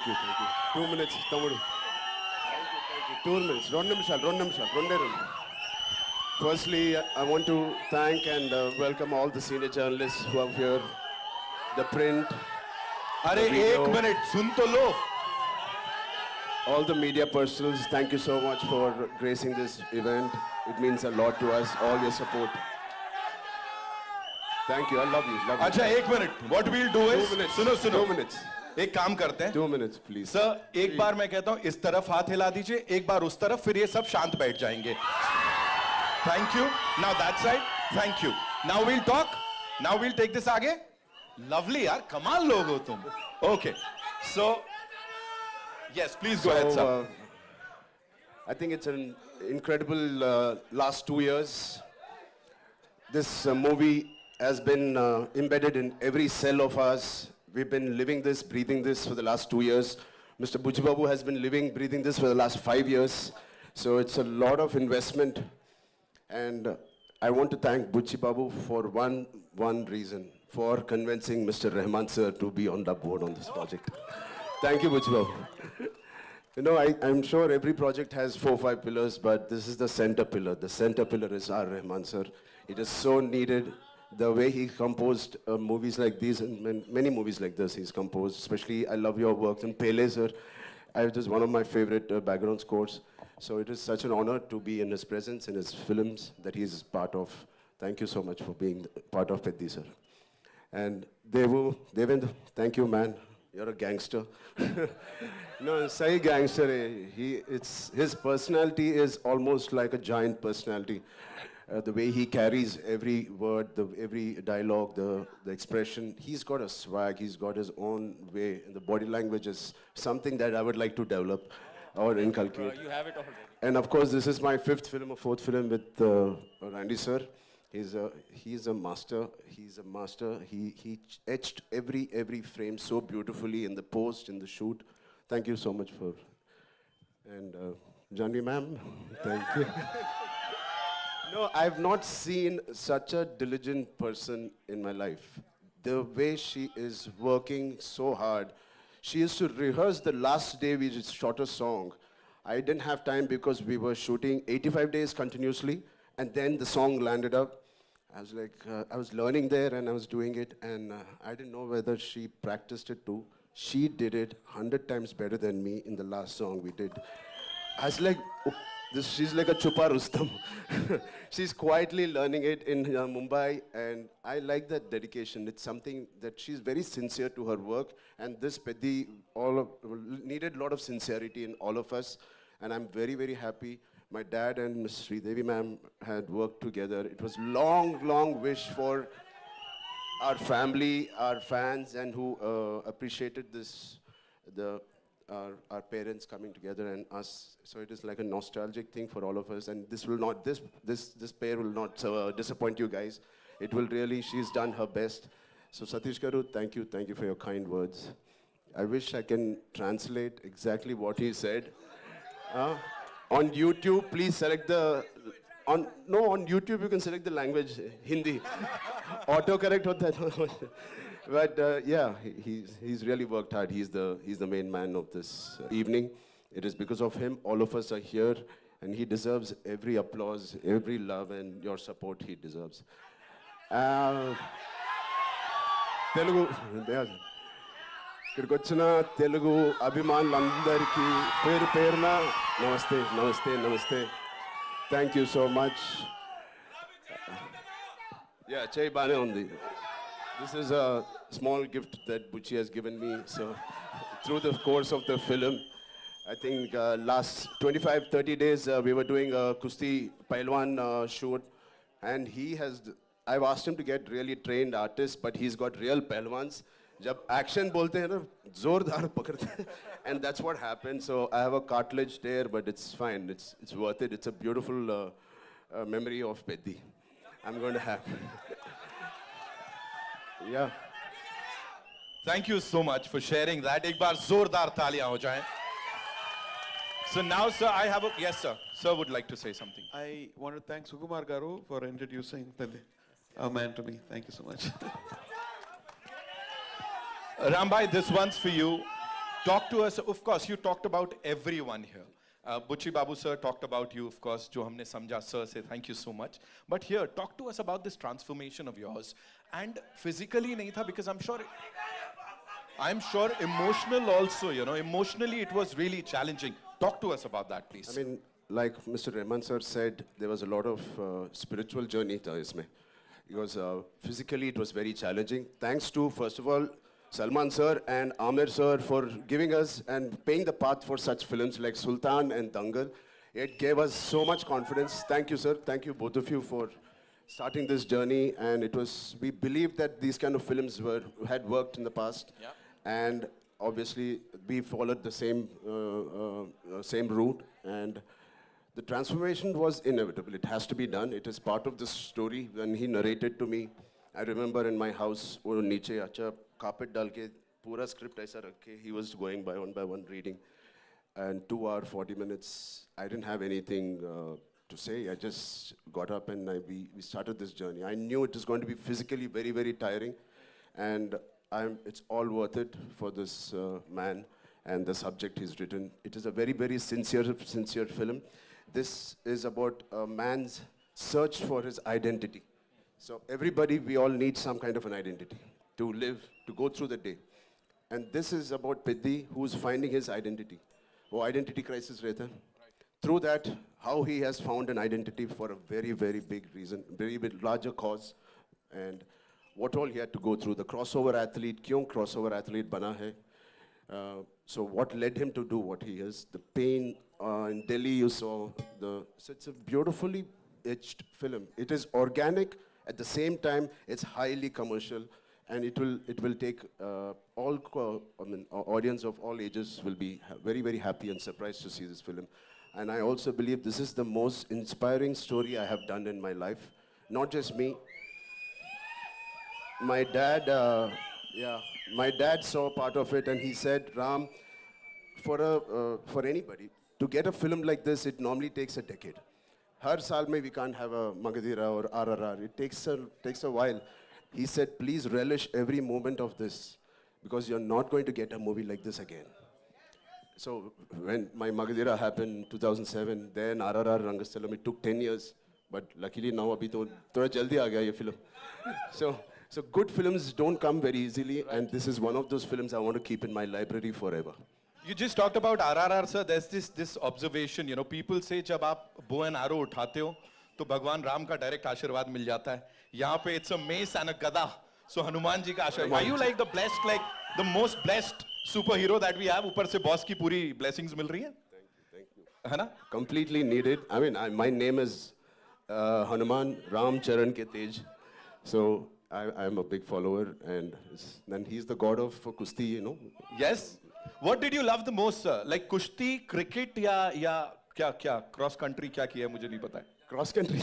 Thank you. 2 minutes, తమ్ముడు. Thank you. 2 minutes. 2 నిమిషాలు. రెండే. Firstly, I want to thank and welcome all the senior journalists who are here, the print, अरे the video, 1 minute सुन तो लो. all the media personnel. Thank you so much for gracing this event. It means a lot to us, all your support. Thank you. I love you. अच्छा 1 minute. What we'll do is 2 minutes. सुनो 2 minutes. एक काम करते हैं. 2 minutes, please. Sir एक बार मैं कहता हूं इस तरफ हाथ हिला दीजिए, एक बार उस तरफ, फिर ये सब शांत बैठ जाएंगे. Thank you. Now that side. Thank you. Now we'll talk. Now we'll take this आगे. लवली यार, कमाल लोग हो तुम. Okay so yes please go ahead sir. I think it's an incredible last 2 years. This movie has been embedded in every cell of us. We've been living this, breathing this for the last 2 years. Mr. Buchi Babu has been living, breathing this for the last 5 years. So it's a lot of investment. And I want to thank Buchi Babu for one reason, for convincing Mr. Rahman sir to be on the board on this project. Thank you, Buchi Babu. You know, I'm sure every project has 4-5 pillars, but this is the center pillar. The center pillar is R. Rahman sir. It is so needed. The way he composed movies like these, and many movies like this he's composed, especially I love your works, and Pele sir, it is one of my favorite background scores. So it is such an honor to be in his presence, in his films that he's part of. Thank you so much for being part of Peddi sir. And Devendra, thank you man, you're a gangster. No, say gangster, his personality is almost like a giant personality. The way he carries every word, every dialogue, the expression. He's got a swag, he's got his own way. And the body language is something that I would like to develop or inculcate. You have it already. And of course, this is my 5th film or 4th film with Randy sir. He's a master. He's a master. He etched every frame so beautifully in the post, in the shoot. Thank you so much for. And Janvi ma'am, thank you. No, I've not seen such a diligent person in my life. The way she is working so hard. She used to rehearse the last day we just shot a song. I didn't have time because we were shooting 85 days continuously, and then the song landed up. I was like, I was learning there and I was doing it, and I didn't know whether she practiced it too. She did it 100 times better than me in the last song we did. I was like, she's like a Chupa Rustam. She's quietly learning it in Mumbai, and I like that dedication. It's something that she's very sincere to her work, and this Peddi needed a lot of sincerity in all of us, and I'm very, very happy. My dad and Ms. Sridevi ma'am had worked together. It was long wish for our family, our fans, and who appreciated this, our parents coming together and us. So it is like a nostalgic thing for all of us, and this pair will not disappoint you guys. It will really, she's done her best. So Satish Garu, thank you for your kind words. I wish I can translate exactly what he said. On YouTube, please select on YouTube you can select the language, Hindi. Autocorrect hota hai. But yeah, he's really worked hard. He's the main man of this evening. It is because of him all of us are here, and he deserves every applause, every love, and your support he deserves. Telugu, ఇక్కడికి వచ్చిన తెలుగు అభిమానులందరికీ పేరున నమస్తే. Thank you so much. Yeah, చేయి బానే ఉంది. This is a small gift that Buchi has given me. So through the course of the film, I think last 25-30 days we were doing a Kusti Pailwan shoot, and I've asked him to get really trained artists, but he's got real Pailwans. जब action बोलते हैं ना जोरदार पकड़ते हैं, and that's what happened. So I have a cartilage there, but it's fine. It's worth it. It's a beautiful memory of Peddi. I'm going to have. Yeah. Thank you so much for sharing that. एक बार जोरदार तालियां हो जाएं. So now, sir, I have yes, sir. Sir would like to say something. I want to thank Sukumar Garu for introducing Peddi, a man to me. Thank you so much. Rambhai, this one's for you. Talk to us. Of course, you talked about everyone here. Buchi Babu sir talked about you, of course. Jo humne samjha, sir, say thank you so much. But here, talk to us about this transformation of yours. And physically nahi tha, because I'm sure emotional also, you know, emotionally it was really challenging. Talk to us about that, please. I mean, like Mr. Rahman sir said, there was a lot of spiritual journey tha isme. Because physically it was very challenging. Thanks to, first of all, Salman sir and Amir sir for giving us and paying the path for such films like Sultan and Dangal. It gave us so much confidence. Thank you, sir. Thank you, both of you, for starting this journey. And it was, we believed that these kind of films had worked in the past. Yeah. And obviously, we followed the same route. And the transformation was inevitable. It has to be done. It is part of the story. When he narrated to me, I remember in my house, वो नीचे अच्छा carpet डाल के पूरा script ऐसा रख के, he was going by one reading, and 2 hours 40 minutes. I didn't have anything to say. I just got up and we started this journey. I knew it was going to be physically very, very tiring, and it's all worth it for this man and the subject he's written. It is a very, very sincere film. This is about a man's search for his identity. So everybody, we all need some kind of an identity to live, to go through the day. And this is about Piddi, who's finding his identity. Oh, identity crisis rehta. Through that, how he has found an identity for a very, very big reason, very big, larger cause, and what all he had to go through. The crossover athlete, kyun crossover athlete bana hai? So what led him to do what he is? The pain in Delhi, you saw. So it's a beautifully etched film. It is organic. At the same time, it's highly commercial, and it will take audience of all ages will be very, very happy and surprised to see this film. And I also believe this is the most inspiring story I have done in my life. Not just me. My dad, my dad saw part of it, and he said, Ram, for anybody to get a film like this, it normally takes a decade. Har saal mein we can't have a Magadhira or RRR. It takes a while. He said, please relish every moment of this, because you're not going to get a movie like this again. So when my Magadhira happened in 2007, then RRR Rangasthalam, it took 10 years. But luckily now abhi to thoda jaldi aa gaya ye film. So good films don't come very easily, and this is one of those films I want to keep in my library forever. You just talked about RRR, sir. There's this observation, you know, people say जब आप bow and arrow उठाते हो तो भगवान राम का direct आशीर्वाद मिल जाता है. यहाँ पे it's a mace and a gada. So Hanuman ji का आशीर्वाद. Are you like the blessed, like the most blessed superhero that we have? ऊपर से boss की पूरी blessings मिल रही हैं? Thank you. है ना? Completely needed. I mean, my name is Hanuman Ram Charan Ke Tej. So I'm a big follower, and he's the god of Kusti, you know. Yes. What did you love the most, sir? Like kushti, cricket, या क्या cross country क्या किया है मुझे नहीं पता है. Cross country.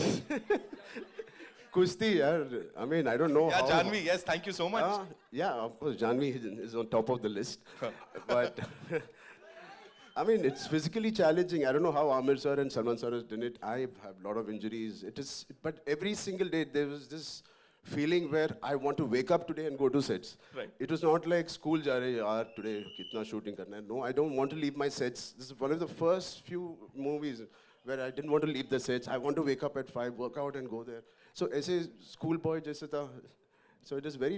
Kusti, yaar. I mean, I don't know. Yeah, how. Janvi. Yes, thank you so much. Yeah, of course, Janvi is on top of the list. But I mean, it's physically challenging. I don't know how Amir sir and Salman sir has done it. I have a lot of injuries. But every single day there was this feeling where I want to wake up today and go to sets. Right. It was not like school ja rahe yaar today kitna shooting karna hai. No, I don't want to leave my sets. This is one of the first few movies where I didn't want to leave the sets. I want to wake up at 5, work out and go there. So aise school boy jaise tha. So it is very